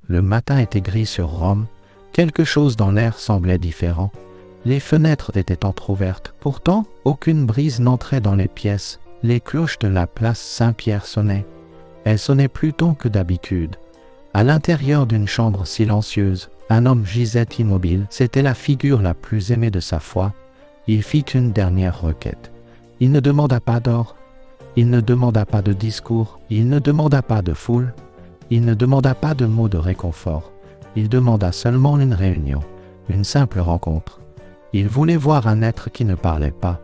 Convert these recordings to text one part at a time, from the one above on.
Le matin était gris sur Rome. Quelque chose dans l'air semblait différent. Les fenêtres étaient entr'ouvertes. Pourtant, aucune brise n'entrait dans les pièces. Les cloches de la place Saint-Pierre sonnaient. Elles sonnaient plus tôt que d'habitude. À l'intérieur d'une chambre silencieuse, un homme gisait immobile. C'était la figure la plus aimée de sa foi. Il fit une dernière requête. Il ne demanda pas d'or. Il ne demanda pas de discours. Il ne demanda pas de foule. Il ne demanda pas de mots de réconfort. Il demanda seulement une réunion, une simple rencontre. Il voulait voir un être qui ne parlait pas,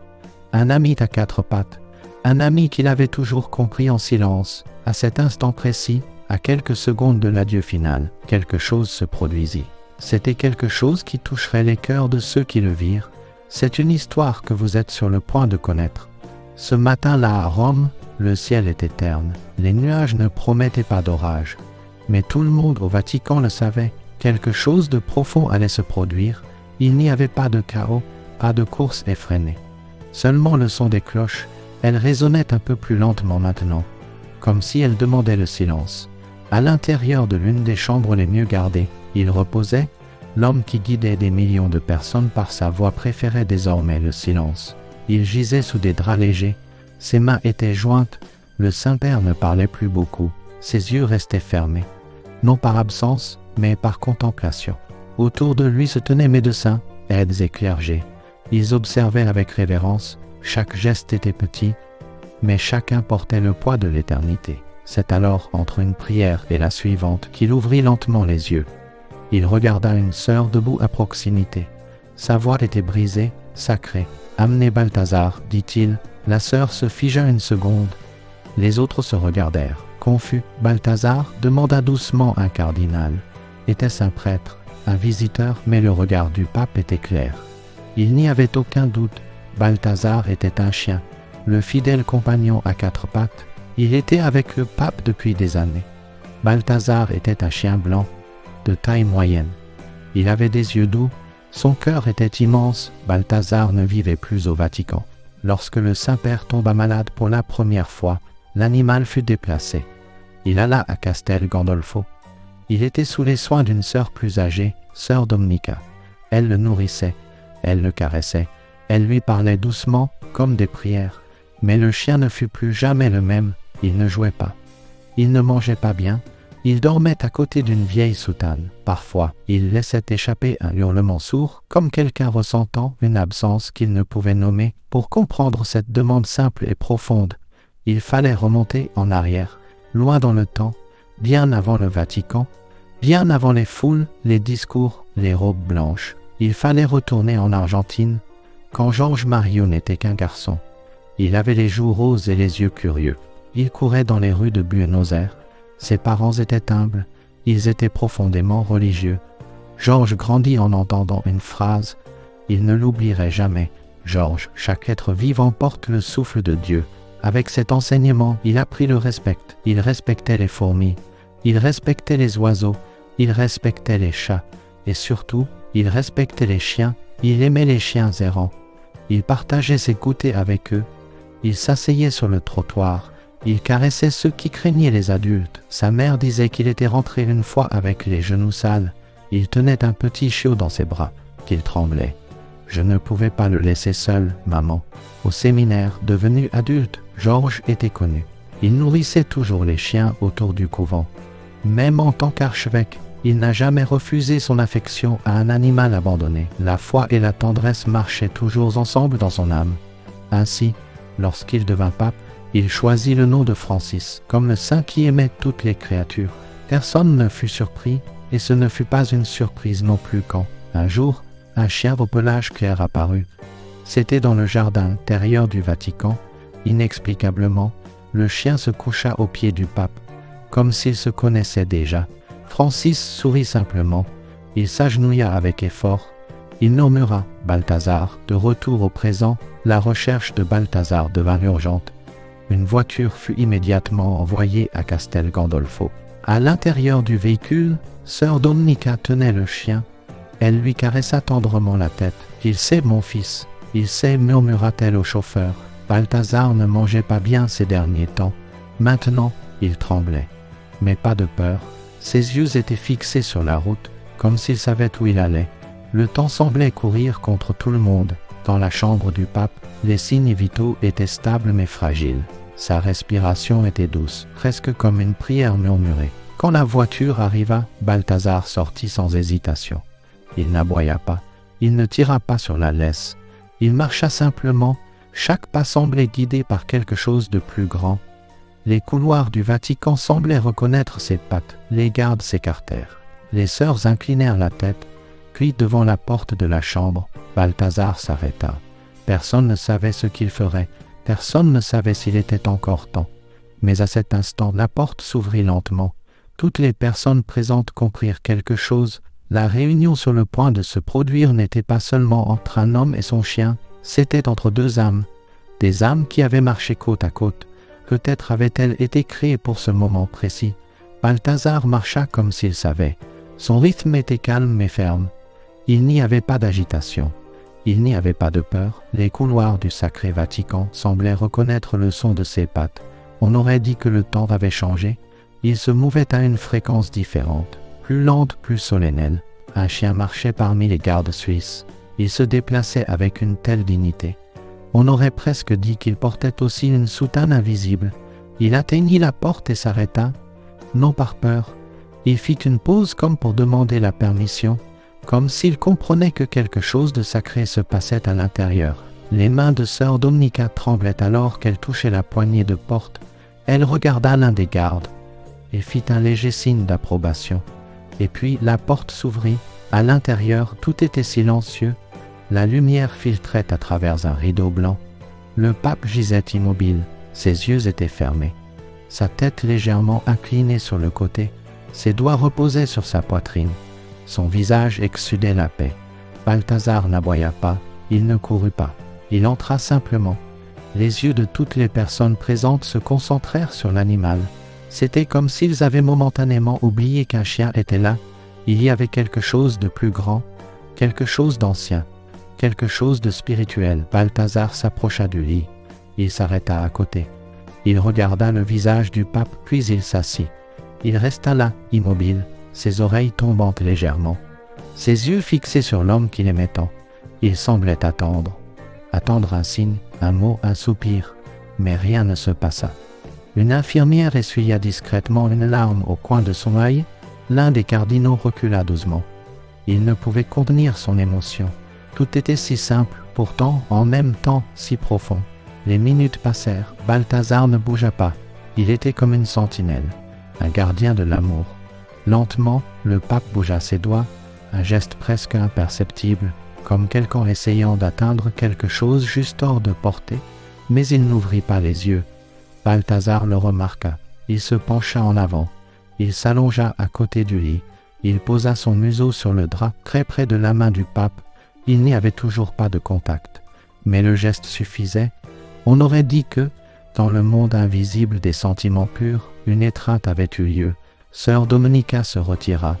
un ami à quatre pattes, un ami qu'il avait toujours compris en silence. À cet instant précis, à quelques secondes de l'adieu final, quelque chose se produisit. C'était quelque chose qui toucherait les cœurs de ceux qui le virent. C'est une histoire que vous êtes sur le point de connaître. Ce matin-là à Rome, le ciel était terne. Les nuages ne promettaient pas d'orage. Mais tout le monde au Vatican le savait. Quelque chose de profond allait se produire. Il n'y avait pas de chaos, pas de course effrénée. Seulement le son des cloches. Elles résonnaient un peu plus lentement maintenant, comme si elles demandaient le silence. À l'intérieur de l'une des chambres les mieux gardées, il reposait. L'homme qui guidait des millions de personnes par sa voix préférait désormais le silence. Il gisait sous des draps légers. Ses mains étaient jointes. Le Saint-Père ne parlait plus beaucoup. Ses yeux restaient fermés. Non par absence, mais par contemplation. Autour de lui se tenaient médecins, aides et clergés. Ils observaient avec révérence. Chaque geste était petit, mais chacun portait le poids de l'éternité. C'est alors, entre une prière et la suivante, qu'il ouvrit lentement les yeux. Il regarda une sœur debout à proximité. Sa voix était brisée, sacrée. « Amenez Balthazar, dit-il. » La sœur se figea une seconde. Les autres se regardèrent. Confus, Balthazar demanda doucement un cardinal. Était-ce un prêtre, un visiteur? Mais le regard du pape était clair. Il n'y avait aucun doute. Balthazar était un chien, le fidèle compagnon à quatre pattes. Il était avec le pape depuis des années. Balthazar était un chien blanc, de taille moyenne. Il avait des yeux doux. Son cœur était immense. Balthazar ne vivait plus au Vatican. Lorsque le Saint-Père tomba malade pour la première fois, l'animal fut déplacé. Il alla à Castel Gandolfo. Il était sous les soins d'une sœur plus âgée, sœur Dominica. Elle le nourrissait, elle le caressait, elle lui parlait doucement, comme des prières. Mais le chien ne fut plus jamais le même. Il ne jouait pas. Il ne mangeait pas bien. Il dormait à côté d'une vieille soutane. Parfois, il laissait échapper un hurlement sourd, comme quelqu'un ressentant une absence qu'il ne pouvait nommer. Pour comprendre cette demande simple et profonde, il fallait remonter en arrière, loin dans le temps, bien avant le Vatican, bien avant les foules, les discours, les robes blanches. Il fallait retourner en Argentine, quand Georges Mario n'était qu'un garçon. Il avait les joues roses et les yeux curieux. Il courait dans les rues de Buenos Aires. Ses parents étaient humbles, ils étaient profondément religieux. Georges grandit en entendant une phrase. Il ne l'oublierait jamais. Georges, chaque être vivant porte le souffle de Dieu. Avec cet enseignement, il apprit le respect. Il respectait les fourmis, il respectait les oiseaux, il respectait les chats. Et surtout, il respectait les chiens. Il aimait les chiens errants. Il partageait ses goûters avec eux. Il s'asseyait sur le trottoir. Il caressait ceux qui craignaient les adultes. Sa mère disait qu'il était rentré une fois avec les genoux sales. Il tenait un petit chiot dans ses bras, qu'il tremblait. Je ne pouvais pas le laisser seul, maman. Au séminaire, devenu adulte, Georges était connu. Il nourrissait toujours les chiens autour du couvent. Même en tant qu'archevêque, il n'a jamais refusé son affection à un animal abandonné. La foi et la tendresse marchaient toujours ensemble dans son âme. Ainsi, lorsqu'il devint pape, il choisit le nom de Francis, comme le saint qui aimait toutes les créatures. Personne ne fut surpris, et ce ne fut pas une surprise non plus quand, un jour, un chien au pelage clair apparut. C'était dans le jardin intérieur du Vatican. Inexplicablement, le chien se coucha aux pieds du pape, comme s'il se connaissait déjà. Francis sourit simplement. Il s'agenouilla avec effort. Il murmura « Balthazar ». De retour au présent, la recherche de Balthazar devint urgente. Une voiture fut immédiatement envoyée à Castel Gandolfo. À l'intérieur du véhicule, sœur Dominica tenait le chien. Elle lui caressa tendrement la tête. « Il sait, mon fils, il sait », murmura-t-elle au chauffeur. Balthazar ne mangeait pas bien ces derniers temps. Maintenant, il tremblait. Mais pas de peur. Ses yeux étaient fixés sur la route, comme s'il savait où il allait. Le temps semblait courir contre tout le monde. Dans la chambre du pape, les signes vitaux étaient stables mais fragiles. Sa respiration était douce, presque comme une prière murmurée. Quand la voiture arriva, Balthazar sortit sans hésitation. Il n'aboya pas, il ne tira pas sur la laisse. Il marcha simplement, chaque pas semblait guidé par quelque chose de plus grand. Les couloirs du Vatican semblaient reconnaître ses pattes, les gardes s'écartèrent. Les sœurs inclinèrent la tête, puis devant la porte de la chambre, Balthazar s'arrêta. Personne ne savait ce qu'il ferait, personne ne savait s'il était encore temps. Mais à cet instant, la porte s'ouvrit lentement. Toutes les personnes présentes comprirent quelque chose. La réunion sur le point de se produire n'était pas seulement entre un homme et son chien, c'était entre deux âmes. Des âmes qui avaient marché côte à côte. Peut-être avaient-elles été créées pour ce moment précis. Balthazar marcha comme s'il savait. Son rythme était calme mais ferme. Il n'y avait pas d'agitation. Il n'y avait pas de peur. Les couloirs du sacré Vatican semblaient reconnaître le son de ses pattes. On aurait dit que le temps avait changé. Il se mouvait à une fréquence différente, plus lente, plus solennelle. Un chien marchait parmi les gardes suisses. Il se déplaçait avec une telle dignité. On aurait presque dit qu'il portait aussi une soutane invisible. Il atteignit la porte et s'arrêta, non par peur. Il fit une pause comme pour demander la permission, comme s'il comprenait que quelque chose de sacré se passait à l'intérieur. Les mains de sœur Dominica tremblaient alors qu'elle touchait la poignée de porte. Elle regarda l'un des gardes et fit un léger signe d'approbation. Et puis la porte s'ouvrit. À l'intérieur, tout était silencieux. La lumière filtrait à travers un rideau blanc. Le pape gisait immobile. Ses yeux étaient fermés. Sa tête légèrement inclinée sur le côté. Ses doigts reposaient sur sa poitrine. Son visage exsudait la paix. Balthazar n'aboya pas. Il ne courut pas. Il entra simplement. Les yeux de toutes les personnes présentes se concentrèrent sur l'animal. C'était comme s'ils avaient momentanément oublié qu'un chien était là. Il y avait quelque chose de plus grand, quelque chose d'ancien, quelque chose de spirituel. Balthazar s'approcha du lit. Il s'arrêta à côté. Il regarda le visage du pape, puis il s'assit. Il resta là, immobile, ses oreilles tombantes légèrement. Ses yeux fixés sur l'homme qu'il aimait tant. Il semblait attendre. Attendre un signe, un mot, un soupir. Mais rien ne se passa. Une infirmière essuya discrètement une larme au coin de son œil. L'un des cardinaux recula doucement. Il ne pouvait contenir son émotion. Tout était si simple, pourtant en même temps si profond. Les minutes passèrent. Balthazar ne bougea pas. Il était comme une sentinelle, un gardien de l'amour. Lentement, le pape bougea ses doigts, un geste presque imperceptible, comme quelqu'un essayant d'atteindre quelque chose juste hors de portée. Mais il n'ouvrit pas les yeux. Balthazar le remarqua. Il se pencha en avant. Il s'allongea à côté du lit. Il posa son museau sur le drap, très près de la main du pape. Il n'y avait toujours pas de contact. Mais le geste suffisait. On aurait dit que, dans le monde invisible des sentiments purs, une étreinte avait eu lieu. Sœur Dominica se retira.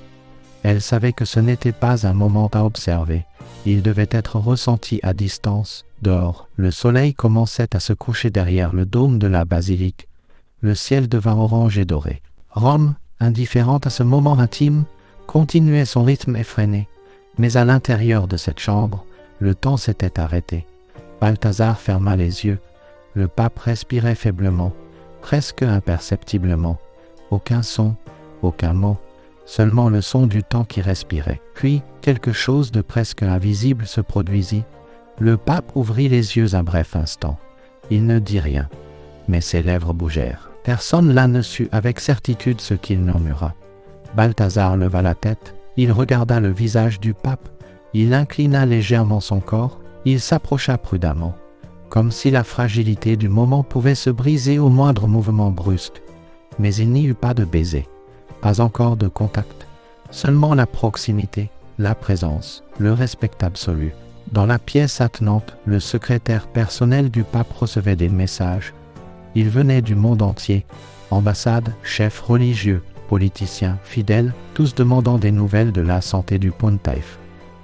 Elle savait que ce n'était pas un moment à observer. Il devait être ressenti à distance. Dehors, le soleil commençait à se coucher derrière le dôme de la basilique. Le ciel devint orange et doré. Rome, indifférente à ce moment intime, continuait son rythme effréné. Mais à l'intérieur de cette chambre, le temps s'était arrêté. Balthazar ferma les yeux. Le pape respirait faiblement, presque imperceptiblement. Aucun son, aucun mot, seulement le son du temps qui respirait. Puis, quelque chose de presque invisible se produisit. Le pape ouvrit les yeux un bref instant. Il ne dit rien, mais ses lèvres bougèrent. Personne là ne sut avec certitude ce qu'il murmura. Balthazar leva la tête, il regarda le visage du pape, il inclina légèrement son corps, il s'approcha prudemment, comme si la fragilité du moment pouvait se briser au moindre mouvement brusque. Mais il n'y eut pas de baiser, pas encore de contact, seulement la proximité, la présence, le respect absolu. Dans la pièce attenante, le secrétaire personnel du pape recevait des messages. Ils venaient du monde entier, ambassades, chefs religieux, politiciens, fidèles, tous demandant des nouvelles de la santé du pontife.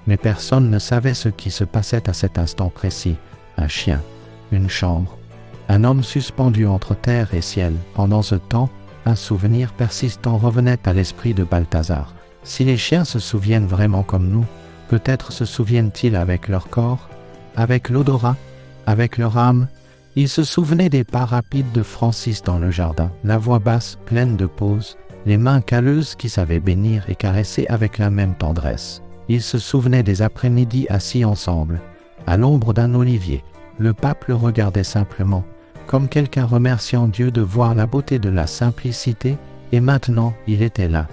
Mais personne ne savait ce qui se passait à cet instant précis. Un chien, une chambre, un homme suspendu entre terre et ciel. Pendant ce temps, un souvenir persistant revenait à l'esprit de Balthazar. Si les chiens se souviennent vraiment comme nous, peut-être se souviennent-ils avec leur corps, avec l'odorat, avec leur âme. Il se souvenait des pas rapides de Francis dans le jardin, la voix basse, pleine de pause, les mains calleuses qui savaient bénir et caresser avec la même tendresse. Il se souvenait des après-midi assis ensemble, à l'ombre d'un olivier. Le pape le regardait simplement, comme quelqu'un remerciant Dieu de voir la beauté de la simplicité, et maintenant il était là,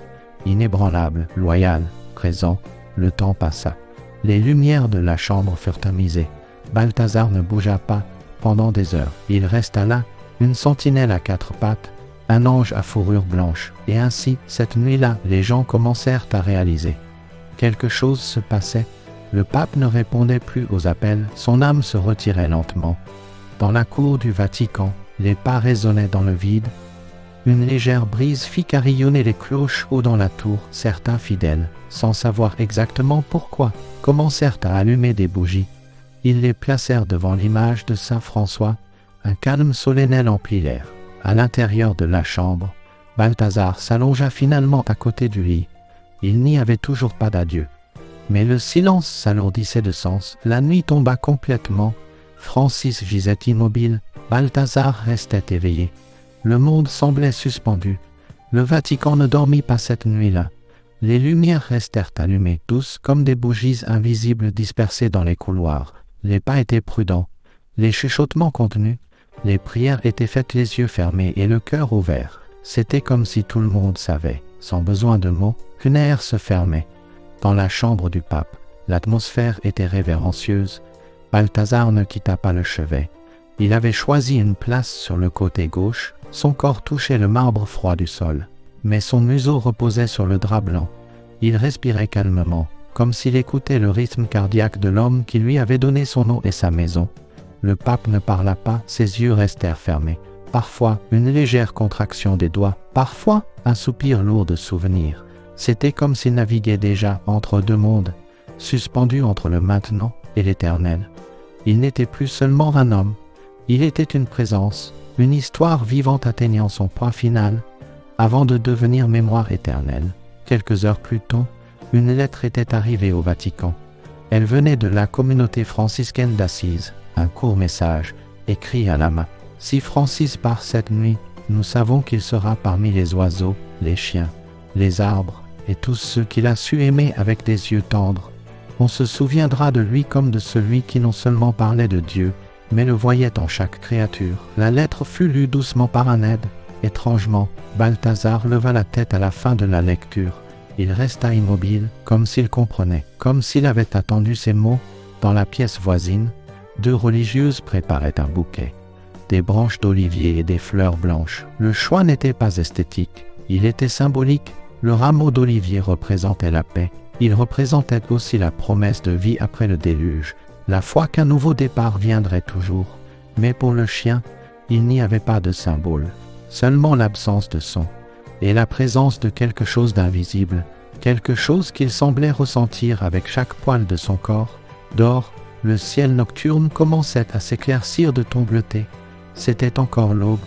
inébranlable, loyal, présent. Le temps passa. Les lumières de la chambre furent tamisées. Balthazar ne bougea pas pendant des heures. Il resta là, une sentinelle à quatre pattes, un ange à fourrure blanche. Et ainsi, cette nuit-là, les gens commencèrent à réaliser. Quelque chose se passait. Le pape ne répondait plus aux appels, son âme se retirait lentement. Dans la cour du Vatican, les pas résonnaient dans le vide. Une légère brise fit carillonner les cloches haut dans la tour. Certains fidèles, sans savoir exactement pourquoi, commencèrent à allumer des bougies. Ils les placèrent devant l'image de saint François. Un calme solennel emplit l'air. À l'intérieur de la chambre, Balthazar s'allongea finalement à côté du lit. Il n'y avait toujours pas d'adieu. Mais le silence s'alourdissait de sens. La nuit tomba complètement. Francis gisait immobile. Balthazar restait éveillé. Le monde semblait suspendu. Le Vatican ne dormit pas cette nuit-là. Les lumières restèrent allumées, douces comme des bougies invisibles dispersées dans les couloirs. Les pas étaient prudents, les chuchotements contenus, les prières étaient faites les yeux fermés et le cœur ouvert. C'était comme si tout le monde savait, sans besoin de mots, qu'une ère se fermait. Dans la chambre du pape, l'atmosphère était révérencieuse. Balthazar ne quitta pas le chevet. Il avait choisi une place sur le côté gauche. Son corps touchait le marbre froid du sol, mais son museau reposait sur le drap blanc. Il respirait calmement, comme s'il écoutait le rythme cardiaque de l'homme qui lui avait donné son nom et sa maison. Le pape ne parla pas, ses yeux restèrent fermés. Parfois, une légère contraction des doigts, parfois, un soupir lourd de souvenirs. C'était comme s'il naviguait déjà entre deux mondes, suspendu entre le maintenant et l'éternel. Il n'était plus seulement un homme, il était une présence, une histoire vivante atteignant son point final, avant de devenir mémoire éternelle. Quelques heures plus tôt, une lettre était arrivée au Vatican. Elle venait de la communauté franciscaine d'Assise, un court message, écrit à la main. « Si Francis part cette nuit, nous savons qu'il sera parmi les oiseaux, les chiens, les arbres et tous ceux qu'il a su aimer avec des yeux tendres. On se souviendra de lui comme de celui qui non seulement parlait de Dieu, mais le voyait en chaque créature. » La lettre fut lue doucement par un aide. Étrangement, Balthazar leva la tête à la fin de la lecture. Il resta immobile, comme s'il comprenait, comme s'il avait attendu ces mots. Dans la pièce voisine, deux religieuses préparaient un bouquet. Des branches d'olivier et des fleurs blanches. Le choix n'était pas esthétique, il était symbolique. Le rameau d'olivier représentait la paix. Il représentait aussi la promesse de vie après le déluge. La foi qu'un nouveau départ viendrait toujours. Mais pour le chien, il n'y avait pas de symbole, seulement l'absence de son, et la présence de quelque chose d'invisible, quelque chose qu'il semblait ressentir avec chaque poil de son corps. Dehors, le ciel nocturne commençait à s'éclaircir de tons bleutés. C'était encore l'aube,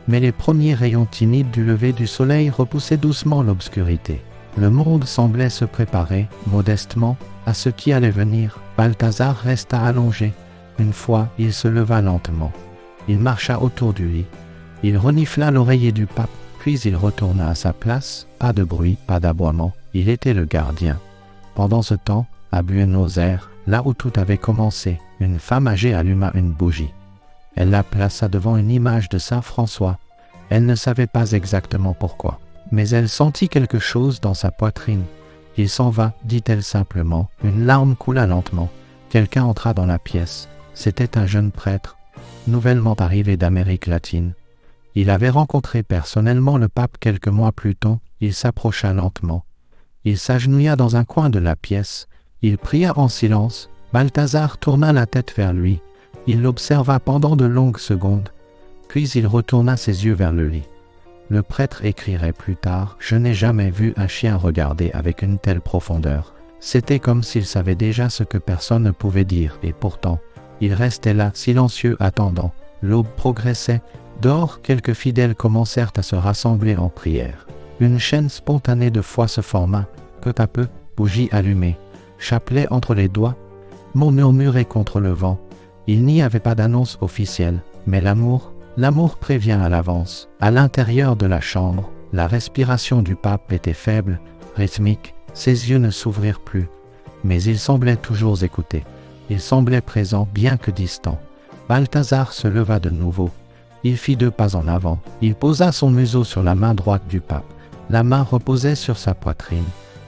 mais les premiers rayons timides du lever du soleil repoussaient doucement l'obscurité. Le monde semblait se préparer, modestement, à ce qui allait venir. Balthazar resta allongé. Une fois, il se leva lentement. Il marcha autour du lit. Il renifla l'oreiller du pape, puis il retourna à sa place. Pas de bruit, pas d'aboiement. Il était le gardien. Pendant ce temps, à Buenos Aires, là où tout avait commencé, une femme âgée alluma une bougie. Elle la plaça devant une image de saint François. Elle ne savait pas exactement pourquoi, mais elle sentit quelque chose dans sa poitrine. « Il s'en va », dit-elle simplement. Une larme coula lentement. Quelqu'un entra dans la pièce. C'était un jeune prêtre, nouvellement arrivé d'Amérique latine. Il avait rencontré personnellement le pape quelques mois plus tôt. Il s'approcha lentement. Il s'agenouilla dans un coin de la pièce. Il pria en silence. Balthazar tourna la tête vers lui. Il l'observa pendant de longues secondes. Puis il retourna ses yeux vers le lit. Le prêtre écrirait plus tard « Je n'ai jamais vu un chien regarder avec une telle profondeur. » C'était comme s'il savait déjà ce que personne ne pouvait dire, et pourtant, il restait là, silencieux, attendant. L'aube progressait, Dehors, quelques fidèles commencèrent à se rassembler en prière. Une chaîne spontanée de foi se forma, peu à peu, bougies allumées, chapelet entre les doigts, mots murmurés contre le vent. Il n'y avait pas d'annonce officielle, mais l'amour prévient à l'avance. À l'intérieur de la chambre, la respiration du pape était faible, rythmique, ses yeux ne s'ouvrirent plus. Mais il semblait toujours écouter. Il semblait présent bien que distant. Balthazar se leva de nouveau. Il fit 2 pas en avant. Il posa son museau sur la main droite du pape. La main reposait sur sa poitrine.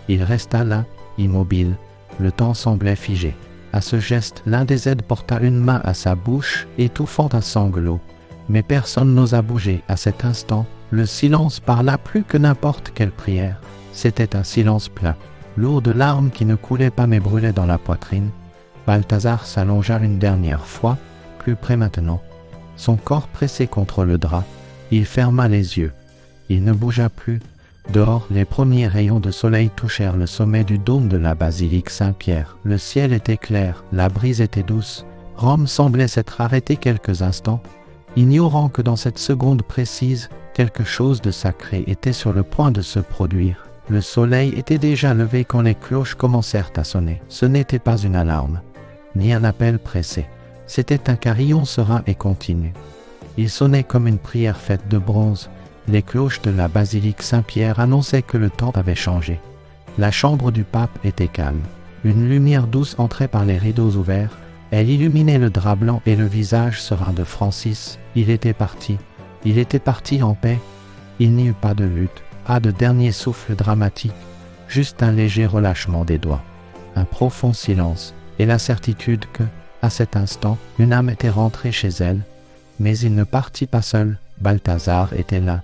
Il resta là, immobile. Le temps semblait figé. À ce geste, l'un des aides porta une main à sa bouche, étouffant un sanglot. Mais personne n'osa bouger. À cet instant, le silence parla plus que n'importe quelle prière. C'était un silence plat, lourd de larmes qui ne coulaient pas mais brûlaient dans la poitrine. Balthazar s'allongea une dernière fois, plus près maintenant. Son corps pressé contre le drap, il ferma les yeux. Il ne bougea plus. Dehors, les premiers rayons de soleil touchèrent le sommet du dôme de la basilique Saint-Pierre. Le ciel était clair, la brise était douce. Rome semblait s'être arrêtée quelques instants, ignorant que dans cette seconde précise, quelque chose de sacré était sur le point de se produire. Le soleil était déjà levé quand les cloches commencèrent à sonner. Ce n'était pas une alarme, ni un appel pressé. C'était un carillon serein et continu. Il sonnait comme une prière faite de bronze. Les cloches de la basilique Saint-Pierre annonçaient que le temps avait changé. La chambre du pape était calme. Une lumière douce entrait par les rideaux ouverts. Elle illuminait le drap blanc et le visage serein de Francis. Il était parti. Il était parti en paix. Il n'y eut pas de lutte, pas de dernier souffle dramatique, juste un léger relâchement des doigts, un profond silence et la certitude que, à cet instant, une âme était rentrée chez elle. Mais il ne partit pas seul. Balthazar était là,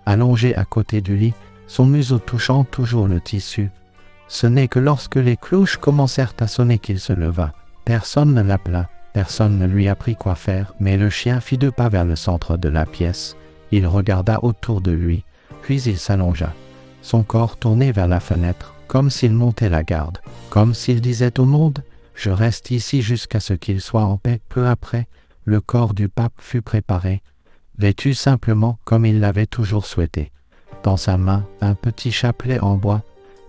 allongé à côté du lit, son museau touchant toujours le tissu. Ce n'est que lorsque les cloches commencèrent à sonner qu'il se leva. Personne ne l'appela, personne ne lui apprit quoi faire, mais le chien fit 2 pas vers le centre de la pièce. Il regarda autour de lui, puis il s'allongea, son corps tourné vers la fenêtre, comme s'il montait la garde, comme s'il disait au monde « Je reste ici jusqu'à ce qu'il soit en paix ». Peu après, le corps du pape fut préparé, vêtu simplement comme il l'avait toujours souhaité. Dans sa main, un petit chapelet en bois,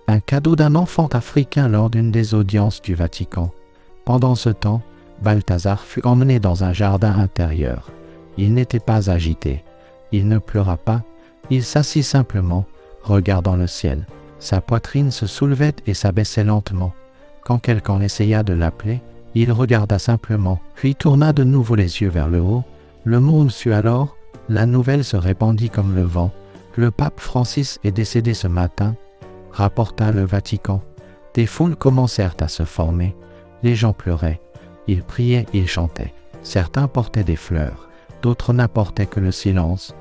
un cadeau d'un enfant africain lors d'une des audiences du Vatican. Pendant ce temps, Balthazar fut emmené dans un jardin intérieur. Il n'était pas agité. Il ne pleura pas. Il s'assit simplement, regardant le ciel. Sa poitrine se soulevait et s'abaissait lentement. Quand quelqu'un essaya de l'appeler, il regarda simplement, puis tourna de nouveau les yeux vers le haut. Le monde sut alors, la nouvelle se répandit comme le vent. Le pape Francis est décédé ce matin, rapporta le Vatican. Des foules commencèrent à se former. Les gens pleuraient. Ils priaient, ils chantaient. Certains portaient des fleurs, d'autres n'apportaient que le silence.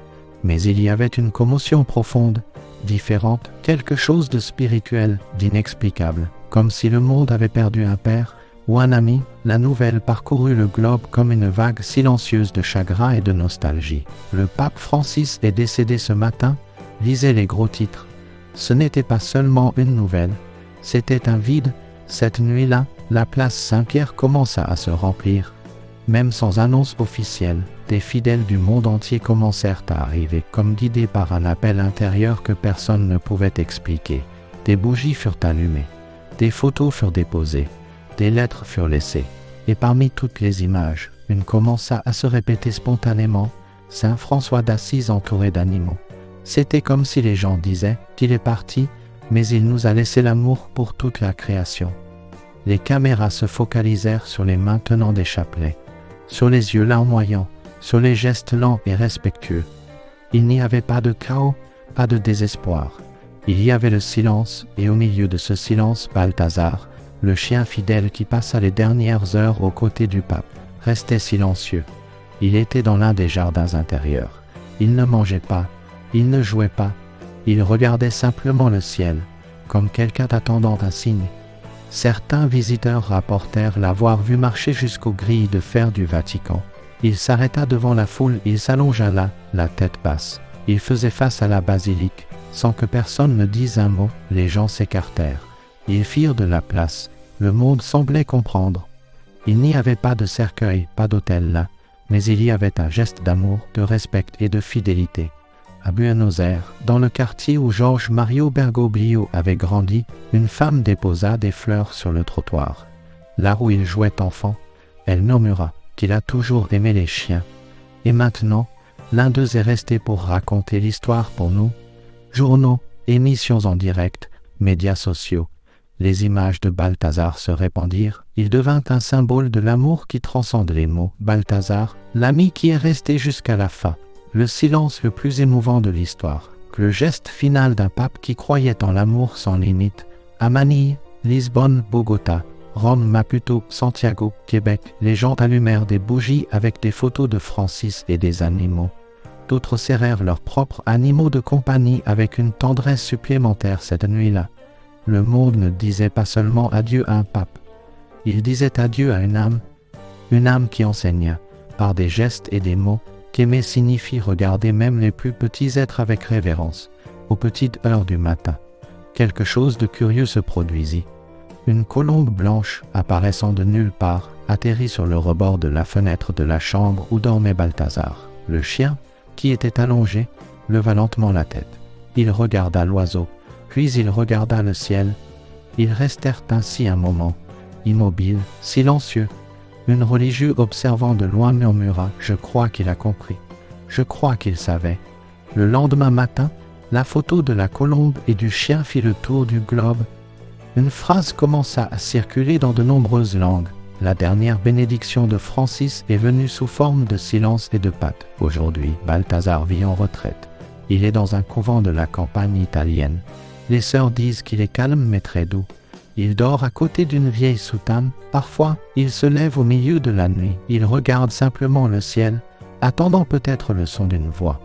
Mais il y avait une commotion profonde, différente, quelque chose de spirituel, d'inexplicable, comme si le monde avait perdu un père ou un ami. La nouvelle parcourut le globe comme une vague silencieuse de chagrin et de nostalgie. Le pape Francis est décédé ce matin, lisaient les gros titres. Ce n'était pas seulement une nouvelle, c'était un vide. Cette nuit-là, la place Saint-Pierre commença à se remplir. Même sans annonce officielle, des fidèles du monde entier commencèrent à arriver, comme guidés par un appel intérieur que personne ne pouvait expliquer. Des bougies furent allumées, des photos furent déposées, des lettres furent laissées, et parmi toutes les images, une commença à se répéter spontanément, Saint François d'Assise entouré d'animaux. C'était comme si les gens disaient qu'il est parti, mais il nous a laissé l'amour pour toute la création. Les caméras se focalisèrent sur les mains tenant des chapelets, sur les yeux larmoyants, sur les gestes lents et respectueux. Il n'y avait pas de chaos, pas de désespoir. Il y avait le silence, et au milieu de ce silence, Balthazar, le chien fidèle qui passa les dernières heures aux côtés du pape, restait silencieux. Il était dans l'un des jardins intérieurs. Il ne mangeait pas, il ne jouait pas, il regardait simplement le ciel, comme quelqu'un attendant un signe. Certains visiteurs rapportèrent l'avoir vu marcher jusqu'aux grilles de fer du Vatican. Il s'arrêta devant la foule, il s'allongea là, la tête basse. Il faisait face à la basilique. Sans que personne ne dise un mot, les gens s'écartèrent. Ils firent de la place. Le monde semblait comprendre. Il n'y avait pas de cercueil, pas d'autel là. mais il y avait un geste d'amour, de respect et de fidélité. À Buenos Aires, dans le quartier où Georges Mario Bergoglio avait grandi, une femme déposa des fleurs sur le trottoir. Là où il jouait enfant, elle murmura qu'il a toujours aimé les chiens. Et maintenant, l'un d'eux est resté pour raconter l'histoire pour nous. Journaux, émissions en direct, médias sociaux. Les images de Balthazar se répandirent. Il devint un symbole de l'amour qui transcende les mots. Balthazar, l'ami qui est resté jusqu'à la fin. Le silence le plus émouvant de l'histoire. Le geste final d'un pape qui croyait en l'amour sans limite. À Manille, Lisbonne, Bogota, Rome, Maputo, Santiago, Québec, les gens allumèrent des bougies avec des photos de Francis et des animaux. D'autres serrèrent leurs propres animaux de compagnie avec une tendresse supplémentaire cette nuit-là. Le monde ne disait pas seulement adieu à un pape. Il disait adieu à une âme qui enseigna, par des gestes et des mots, qu'aimer signifie regarder même les plus petits êtres avec révérence, aux petites heures du matin. Quelque chose de curieux se produisit. Une colombe blanche, apparaissant de nulle part, atterrit sur le rebord de la fenêtre de la chambre où dormait Balthazar. Le chien, qui était allongé, leva lentement la tête. Il regarda l'oiseau, puis il regarda le ciel. Ils restèrent ainsi un moment, immobiles, silencieux. Une religieuse observant de loin murmura « Je crois qu'il a compris. Je crois qu'il savait. » Le lendemain matin, la photo de la colombe et du chien fit le tour du globe. Une phrase commença à circuler dans de nombreuses langues. La dernière bénédiction de Francis est venue sous forme de silence et de pâte. Aujourd'hui, Balthazar vit en retraite. Il est dans un couvent de la campagne italienne. Les sœurs disent qu'il est calme mais très doux. Il dort à côté d'une vieille soutane. Parfois, il se lève au milieu de la nuit. Il regarde simplement le ciel, attendant peut-être le son d'une voix,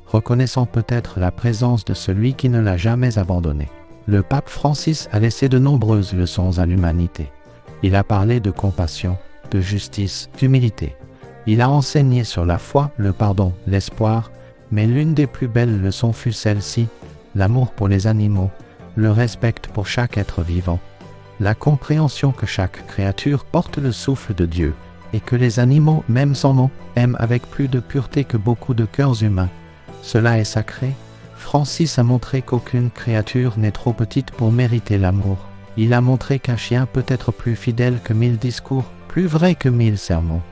reconnaissant peut-être la présence de celui qui ne l'a jamais abandonné. Le pape Francis a laissé de nombreuses leçons à l'humanité. Il a parlé de compassion, de justice, d'humilité. Il a enseigné sur la foi, le pardon, l'espoir, mais l'une des plus belles leçons fut celle-ci, l'amour pour les animaux, le respect pour chaque être vivant, la compréhension que chaque créature porte le souffle de Dieu et que les animaux, même sans nom, aiment avec plus de pureté que beaucoup de cœurs humains. Cela est sacré. Francis a montré qu'aucune créature n'est trop petite pour mériter l'amour. Il a montré qu'un chien peut être plus fidèle que 1000 discours, plus vrai que 1000 sermons.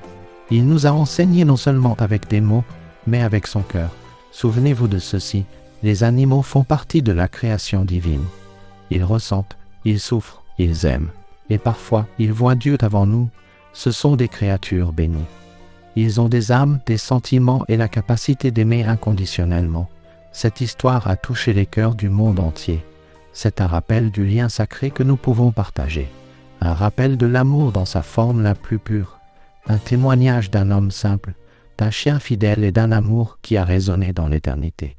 Il nous a enseigné non seulement avec des mots, mais avec son cœur. Souvenez-vous de ceci, les animaux font partie de la création divine. Ils ressentent, ils souffrent, ils aiment. Et parfois, ils voient Dieu avant nous. Ce sont des créatures bénies. Ils ont des âmes, des sentiments et la capacité d'aimer inconditionnellement. Cette histoire a touché les cœurs du monde entier. C'est un rappel du lien sacré que nous pouvons partager. Un rappel de l'amour dans sa forme la plus pure. Un témoignage d'un homme simple, d'un chien fidèle et d'un amour qui a résonné dans l'éternité.